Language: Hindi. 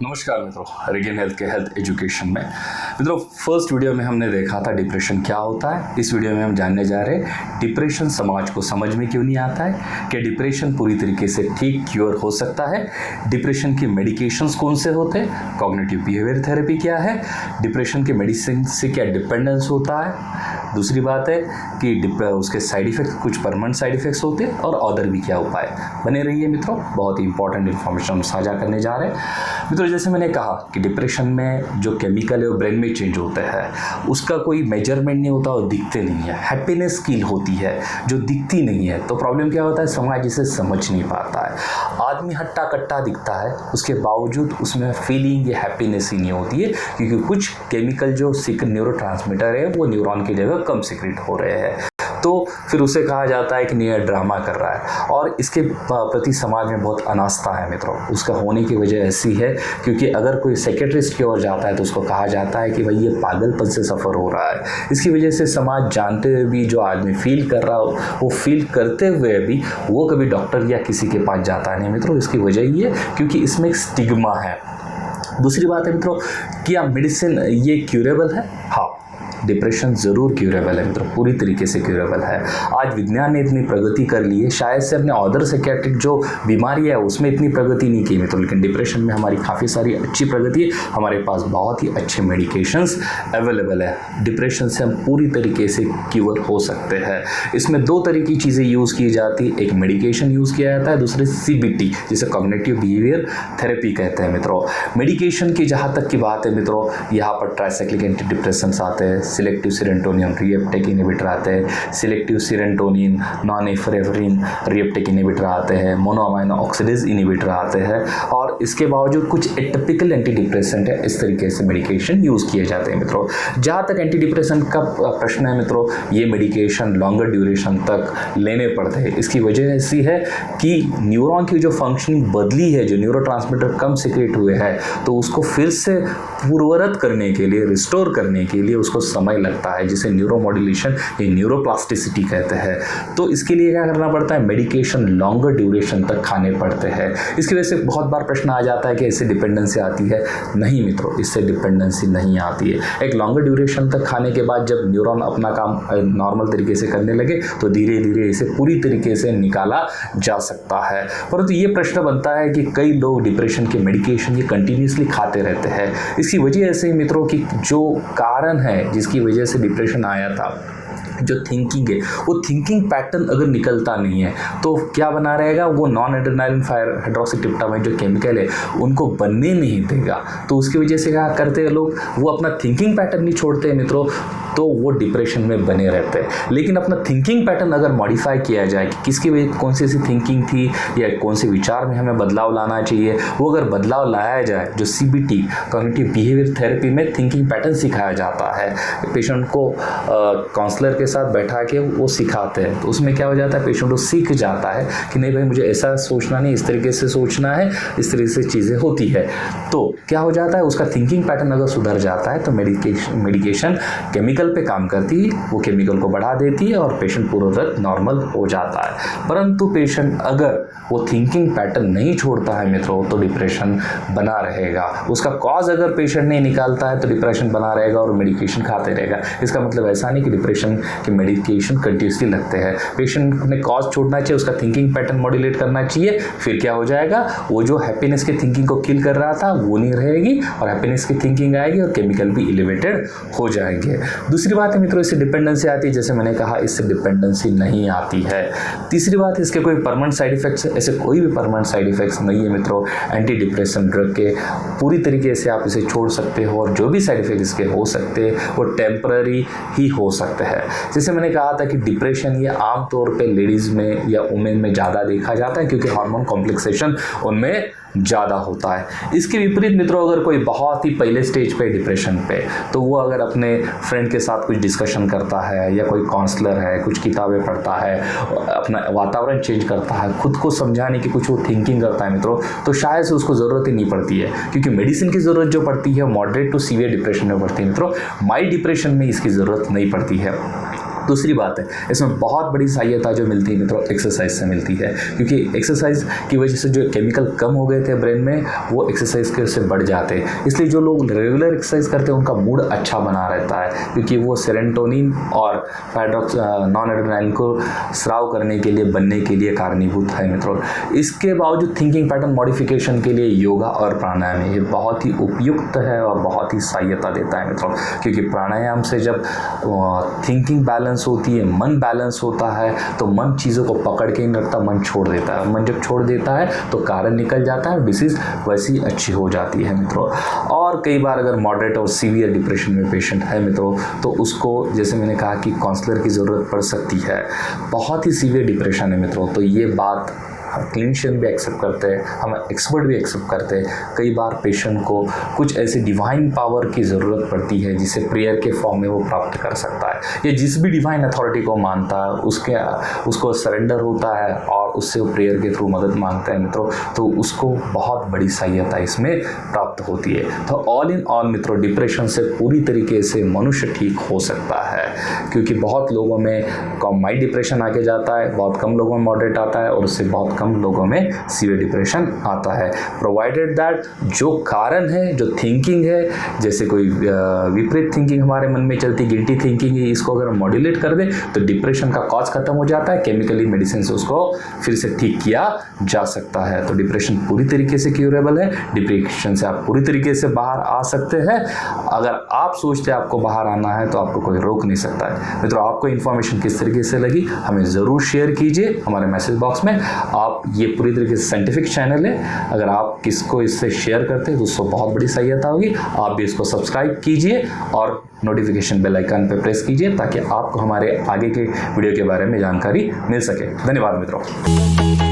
नमस्कार मित्रों, रेगेन हेल्थ के हेल्थ एजुकेशन में मित्रों फर्स्ट वीडियो में हमने देखा था डिप्रेशन क्या होता है। इस वीडियो में हम जानने जा रहे हैं डिप्रेशन समाज को समझ में क्यों नहीं आता है, क्या डिप्रेशन पूरी तरीके से ठीक क्योर हो सकता है, डिप्रेशन की मेडिकेशंस कौन से होते हैं, कॉग्निटिव बिहेवियर थेरेपी क्या है, डिप्रेशन के मेडिसिन से क्या डिपेंडेंस होता है, दूसरी बात है कि उसके साइड इफेक्ट्स कुछ परमानेंट साइड इफेक्ट्स होते हैं और अदर भी क्या उपाय। बने रहिए मित्रों, बहुत ही इंपॉर्टेंट इन्फॉर्मेशन हम साझा करने जा रहे हैं मित्रों। जैसे मैंने कहा कि डिप्रेशन में जो केमिकल है वो ब्रेन में चेंज होता है, उसका कोई मेजरमेंट नहीं होता और दिखते नहीं है। हैप्पीनेस फील होती है जो दिखती नहीं है। तो प्रॉब्लम क्या होता है, समाज इसे समझ नहीं पाता है। आदमी हट्टा कट्टा दिखता है, उसके बावजूद उसमें फीलिंग या हैप्पीनेस ही नहीं होती है, क्योंकि कुछ केमिकल जो न्यूरोट्रांसमीटर है वो न्यूरॉन की जगह कम सीक्रेट हो रहे हैं। तो फिर उसे कहा जाता है कि नहीं ड्रामा कर रहा है, और इसके प्रति समाज में बहुत अनास्था है मित्रों। उसका होने की वजह ऐसी है क्योंकि अगर कोई साइकियाट्रिस्ट की ओर जाता है तो उसको कहा जाता है कि भाई ये पागलपन से सफ़र हो रहा है। इसकी वजह से समाज जानते हुए भी जो आदमी फील कर रहा हो वो फील करते हुए भी वो कभी डॉक्टर या किसी के पास जाता नहीं मित्रों। इसकी वजह ये है क्योंकि इसमें एक स्टिग्मा है। दूसरी बात है मित्रों, क्या मेडिसिन ये क्यूरेबल है? हाँ, डिप्रेशन ज़रूर क्यूरेबल है मित्रों, पूरी तरीके से क्यूरेबल है। आज विज्ञान ने इतनी प्रगति कर ली है, शायद से अपने अदर साइकियाट्रिक जो बीमारी है उसमें इतनी प्रगति नहीं की मित्रों, लेकिन डिप्रेशन में हमारी काफ़ी सारी अच्छी प्रगति है। हमारे पास बहुत ही अच्छे मेडिकेशंस अवेलेबल है। डिप्रेशन से हम पूरी तरीके से क्यूर हो सकते हैं। इसमें दो तरह की चीज़ें यूज़ की जाती है, एक मेडिकेशन यूज़ किया जाता है, दूसरे CBT जिसे कॉग्निटिव बिहेवियर थेरेपी कहते हैं मित्रों। मेडिकेशन की जहाँ तक की बात है मित्रों, यहाँ पर ट्राइसाइक्लिक एंटी डिप्रेसेंट्स आते हैं, सिलेक्टिव सीरोटोनिन रीअपटेक इनहिबिटर आते हैं, selective serotonin non epinephrine reuptake inhibitor आते हैं, मोनोअमाइनो ऑक्सीडेज इनहिबिटर आते हैं, और इसके बावजूद कुछ एटिपिकल एंटी डिप्रेसेंट है। इस तरीके से मेडिकेशन यूज़ किए जाते हैं मित्रों। जहाँ तक एंटी डिप्रेसेंट का प्रश्न है मित्रों, ये मेडिकेशन लॉन्गर ड्यूरेशन तक लेने पड़ते हैं। इसकी वजह ऐसी है कि न्यूरॉन की जो फंक्शनिंग बदली है, जो न्यूरोट्रांसमीटर कम सीक्रेट हुए हैं, तो उसको फिर से पूर्ववत करने के लिए, रिस्टोर करने के लिए उसको समय लगता है, जिसे न्यूरोमॉड्यूलेशन या न्यूरोप्लास्टिसिटी कहते हैं। तो इसके लिए क्या करना पड़ता है, मेडिकेशन लॉन्गर ड्यूरेशन तक खाने पड़ते हैं। इसकी वजह से बहुत बार प्रश्न आ जाता है कि इससे डिपेंडेंसी आती है? नहीं मित्रों, इससे डिपेंडेंसी नहीं आती है। एक लॉन्गर ड्यूरेशन तक खाने के बाद जब न्यूरॉन अपना काम नॉर्मल तरीके से करने लगे तो धीरे धीरे इसे पूरी तरीके से निकाला जा सकता है। परंतु ये प्रश्न बनता है कि कई लोग डिप्रेशन के मेडिकेशन ये कंटिन्यूसली खाते रहते हैं। इसकी वजह ऐसे ही मित्रों कि जो कारण है जिसकी वजह से डिप्रेशन आया था, जो थिंकिंग है, वो थिंकिंग पैटर्न अगर निकलता नहीं है तो क्या बना रहेगा, वो नॉन एड्रेनालिन हाइड्रोक्सीट्रिप्टामाइन जो केमिकल है उनको बनने नहीं देगा। तो उसकी वजह से क्या करते हैं लोग, वो अपना थिंकिंग पैटर्न नहीं छोड़ते हैं मित्रों, तो वो डिप्रेशन में बने रहते हैं। लेकिन अपना थिंकिंग पैटर्न अगर मॉडिफाई किया जाए कि किसकी वजह कौन सी थिंकिंग थी या कौन से विचार में हमें बदलाव लाना चाहिए, वो अगर बदलाव लाया जाए, जो CBT कॉग्निटिव बिहेवियर थेरेपी में थिंकिंग पैटर्न सिखाया जाता है, पेशेंट को काउंसलर के साथ बैठा के वो सिखाते हैं, तो उसमें क्या हो जाता है, पेशेंट को सीख जाता है कि नहीं भाई मुझे ऐसा सोचना नहीं, इस तरीके से सोचना है, इस तरीके से चीज़ें होती है। तो क्या हो जाता है, उसका थिंकिंग पैटर्न अगर सुधर जाता है तो मेडिकेशन केमिकल पे काम करती है, वो केमिकल को बढ़ा देती है और पेशेंट पूर्ववत नॉर्मल हो जाता है। परंतु पेशेंट अगर वो थिंकिंग पैटर्न नहीं छोड़ता है मित्रों तो डिप्रेशन बना रहेगा। उसका कॉज अगर पेशेंट नहीं निकालता है तो डिप्रेशन बना रहेगा और मेडिकेशन खाते रहेगा। इसका मतलब ऐसा नहीं कि डिप्रेशन के मेडिकेशन कंटिन्यूसली लगते हैं। पेशेंट ने कॉज छोड़ना चाहिए, उसका थिंकिंग पैटर्न मॉड्यूलेट करना चाहिए, फिर क्या हो जाएगा, वो जो हैप्पीनेस की थिंकिंग को किल कर रहा था वो नहीं रहेगी और हैप्पीनेस की थिंकिंग आएगी और केमिकल भी एलिवेटेड हो जाएंगे। दूसरी बात है मित्रों, इससे डिपेंडेंसी आती है, जैसे मैंने कहा इससे डिपेंडेंसी नहीं आती है। तीसरी बात, इसके कोई परमानेंट साइड इफेक्ट्स, ऐसे कोई भी परमानेंट साइड इफेक्ट्स नहीं है मित्रों। एंटी डिप्रेशन ड्रग के पूरी तरीके से आप इसे छोड़ सकते हो और जो भी साइड इफेक्ट इसके हो सकते हैं वो टेम्पररी ही हो सकते हैं। जैसे मैंने कहा था कि डिप्रेशन ये आमतौर पे लेडीज़ में या वुमेन में ज़्यादा देखा जाता है क्योंकि हार्मोन कॉम्प्लेक्सेशन उनमें ज़्यादा होता है। इसके विपरीत मित्रों, अगर कोई बहुत ही पहले स्टेज पे डिप्रेशन पे, तो वो अगर अपने फ्रेंड के साथ कुछ डिस्कशन करता है या कोई काउंसलर है, कुछ किताबें पढ़ता है, अपना वातावरण चेंज करता है, खुद को समझाने की कुछ वो थिंकिंग करता है मित्रों, तो शायद से उसको ज़रूरत ही नहीं पड़ती है, क्योंकि मेडिसिन की ज़रूरत जो पड़ती है मॉडरेट टू सीवियर डिप्रेशन में पड़ती है मित्रों। माइल्ड डिप्रेशन में इसकी ज़रूरत नहीं पड़ती है। दूसरी बात है, इसमें बहुत बड़ी सहायता जो मिलती है मित्रों एक्सरसाइज से मिलती है, क्योंकि एक्सरसाइज की वजह से जो केमिकल कम हो गए थे ब्रेन में वो एक्सरसाइज के उससे बढ़ जाते हैं। इसलिए जो लोग रेगुलर एक्सरसाइज करते हैं उनका मूड अच्छा बना रहता है, क्योंकि वो सेरोटोनिन और नॉन एड्रेनालिन को स्राव करने के लिए बनने के लिए कारणीभूत है मित्रों। इसके बावजूद थिंकिंग पैटर्न मॉडिफिकेशन के लिए योगा और प्राणायाम ये बहुत ही उपयुक्त है और बहुत ही सहायता देता है मित्रों, क्योंकि प्राणायाम से जब थिंकिंग बैलेंस होती है, मन बैलेंस होता है, तो मन चीज़ों को पकड़ के नहीं रखता, मन छोड़ देता है। मन जब छोड़ देता है तो कारण निकल जाता है, डिसीज वैसी अच्छी हो जाती है मित्रों। और कई बार अगर मॉडरेट और सीवियर डिप्रेशन में पेशेंट है मित्रों, तो उसको जैसे मैंने कहा कि काउंसलर की ज़रूरत पड़ सकती है। बहुत ही सीवियर डिप्रेशन है मित्रों, तो ये बात क्लिनिशियन भी एक्सेप्ट करते हैं, हम एक्सपर्ट भी एक्सेप्ट करते हैं। कई बार पेशेंट को कुछ ऐसी डिवाइन पावर की ज़रूरत पड़ती है जिसे प्रेयर के फॉर्म में वो प्राप्त कर सकता है, या जिस भी डिवाइन अथॉरिटी को मानता है उसको सरेंडर होता है और उससे वो प्रेयर के थ्रू मदद मांगता है मित्रों, तो उसको बहुत बड़ी सहायता इसमें प्राप्त होती है। तो ऑल इन ऑल मित्रों, डिप्रेशन से पूरी तरीके से मनुष्य ठीक हो सकता है, क्योंकि बहुत लोगों में माइल्ड डिप्रेशन आके जाता है, बहुत कम लोगों में मॉडरेट आता है और उससे बहुत कम लोगों में सीवियर डिप्रेशन आता है, प्रोवाइडेड दैट जो कारण है, जो थिंकिंग है, जैसे कोई विपरीत थिंकिंग हमारे मन में चलती, गिल्टी थिंकिंग है, इसको अगर हम मॉड्यूलेट कर दें तो डिप्रेशन का कॉज खत्म हो जाता है, केमिकली मेडिसिन से उसको फिर से ठीक किया जा सकता है। तो डिप्रेशन पूरी तरीके से क्यूरेबल है, डिप्रेशन से आप पूरी तरीके से बाहर आ सकते हैं। अगर आप सोचते हैं आपको बाहर आना है तो आपको कोई रोक नहीं सकता है। मित्रों, आपको इन्फॉर्मेशन किस तरीके से लगी हमें ज़रूर शेयर कीजिए हमारे मैसेज बॉक्स में। आप ये पूरी तरीके से साइंटिफिक चैनल है, अगर आप किसको इससे शेयर करते हैं तो उसको बहुत बड़ी सहायता होगी। आप भी इसको सब्सक्राइब कीजिए और नोटिफिकेशन बेल आइकन पर प्रेस कीजिए ताकि आपको हमारे आगे के वीडियो के बारे में जानकारी मिल सके। धन्यवाद मित्रों।